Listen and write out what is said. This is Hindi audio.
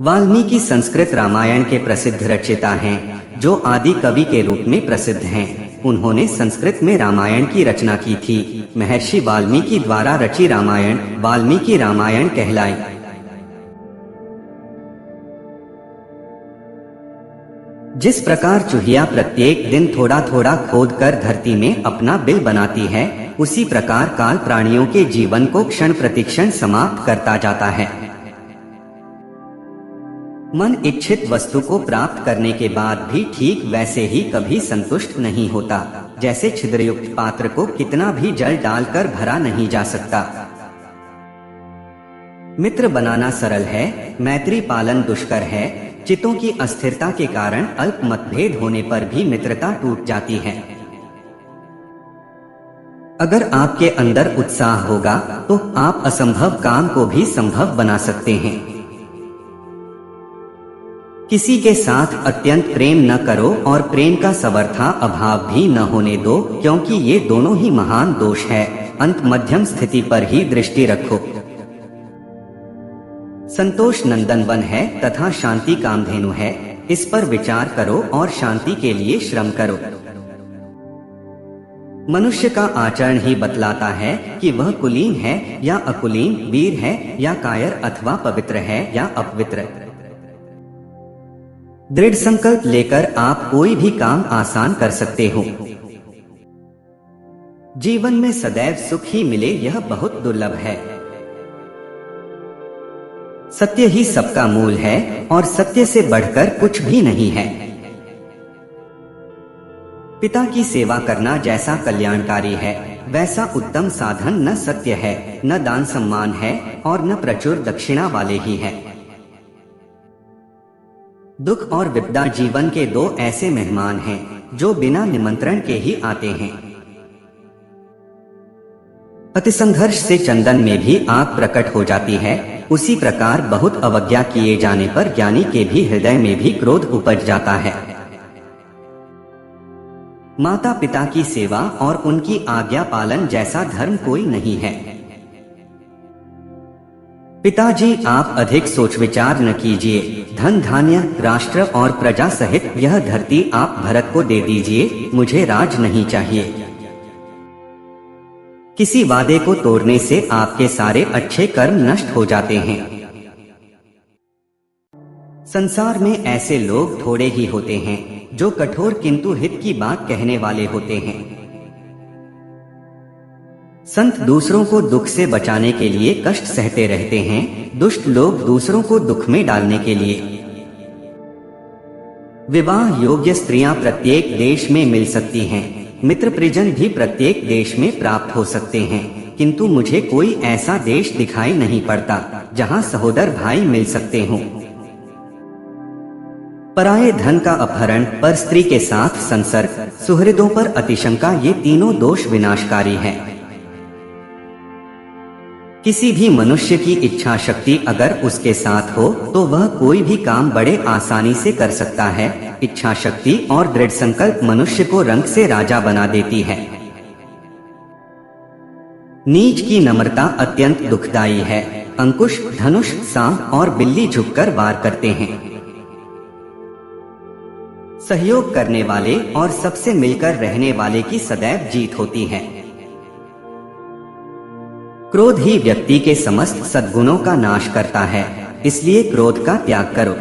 वाल्मीकि संस्कृत रामायण के प्रसिद्ध रचयिता हैं, जो आदि कवि के रूप में प्रसिद्ध हैं। उन्होंने संस्कृत में रामायण की रचना की थी। महर्षि वाल्मीकि द्वारा रची रामायण वाल्मीकि रामायण कहलाई। जिस प्रकार चूहिया प्रत्येक दिन थोड़ा थोड़ा खोदकर धरती में अपना बिल बनाती है, उसी प्रकार काल प्राणियों के जीवन को क्षण प्रतिक्षण समाप्त करता जाता है। मन इच्छित वस्तु को प्राप्त करने के बाद भी ठीक वैसे ही कभी संतुष्ट नहीं होता, जैसे छिद्रयुक्त पात्र को कितना भी जल डालकर भरा नहीं जा सकता। मित्र बनाना सरल है, मैत्री पालन दुष्कर है। चित्तों की अस्थिरता के कारण अल्प मतभेद होने पर भी मित्रता टूट जाती है। अगर आपके अंदर उत्साह होगा तो आप असंभव काम को भी संभव बना सकते हैं। किसी के साथ अत्यंत प्रेम न करो और प्रेम का समर्था अभाव भी न होने दो, क्योंकि ये दोनों ही महान दोष है। अंत मध्यम स्थिति पर ही दृष्टि रखो। संतोष नंदन वन है तथा शांति कामधेनु है। इस पर विचार करो और शांति के लिए श्रम करो। मनुष्य का आचरण ही बतलाता है कि वह कुलीन है या अकुलीन, वीर है या कायर, अथवा पवित्र है या अपवित्र। दृढ़ संकल्प लेकर आप कोई भी काम आसान कर सकते हो। जीवन में सदैव सुख ही मिले, यह बहुत दुर्लभ है। सत्य ही सबका मूल है और सत्य से बढ़कर कुछ भी नहीं है। पिता की सेवा करना जैसा कल्याणकारी है, वैसा उत्तम साधन न सत्य है, न दान सम्मान है और न प्रचुर दक्षिणा वाले ही है। दुख और विपदा जीवन के दो ऐसे मेहमान हैं जो बिना निमंत्रण के ही आते हैं। अतिसंघर्ष से चंदन में भी आग प्रकट हो जाती है, उसी प्रकार बहुत अवज्ञा किए जाने पर ज्ञानी के भी हृदय में भी क्रोध उपज जाता है। माता पिता की सेवा और उनकी आज्ञा पालन जैसा धर्म कोई नहीं है। पिताजी, आप अधिक सोच विचार न कीजिए। धन धान्य राष्ट्र और प्रजा सहित यह धरती आप भरत को दे दीजिए, मुझे राज नहीं चाहिए। किसी वादे को तोड़ने से आपके सारे अच्छे कर्म नष्ट हो जाते हैं। संसार में ऐसे लोग थोड़े ही होते हैं जो कठोर किंतु हित की बात कहने वाले होते हैं। संत दूसरों को दुख से बचाने के लिए कष्ट सहते रहते हैं, दुष्ट लोग दूसरों को दुख में डालने के लिए। विवाह योग्य स्त्रियां प्रत्येक देश में मिल सकती हैं, मित्र परिजन भी प्रत्येक देश में प्राप्त हो सकते हैं, किंतु मुझे कोई ऐसा देश दिखाई नहीं पड़ता जहां सहोदर भाई मिल सकते हों। पराये धन का अपहरण, पर स्त्री के साथ संसर्ग, सुहृदों पर अतिशंका, ये तीनों दोष विनाशकारी हैं। किसी भी मनुष्य की इच्छा शक्ति अगर उसके साथ हो तो वह कोई भी काम बड़े आसानी से कर सकता है। इच्छा शक्ति और दृढ़ संकल्प मनुष्य को रंग से राजा बना देती है। नीच की नम्रता अत्यंत दुखदायी है। अंकुश, धनुष, सांप और बिल्ली झुककर वार करते हैं। सहयोग करने वाले और सबसे मिलकर रहने वाले की सदैव जीत होती है। क्रोध ही व्यक्ति के समस्त सद्गुणों का नाश करता है, इसलिए क्रोध का त्याग करो।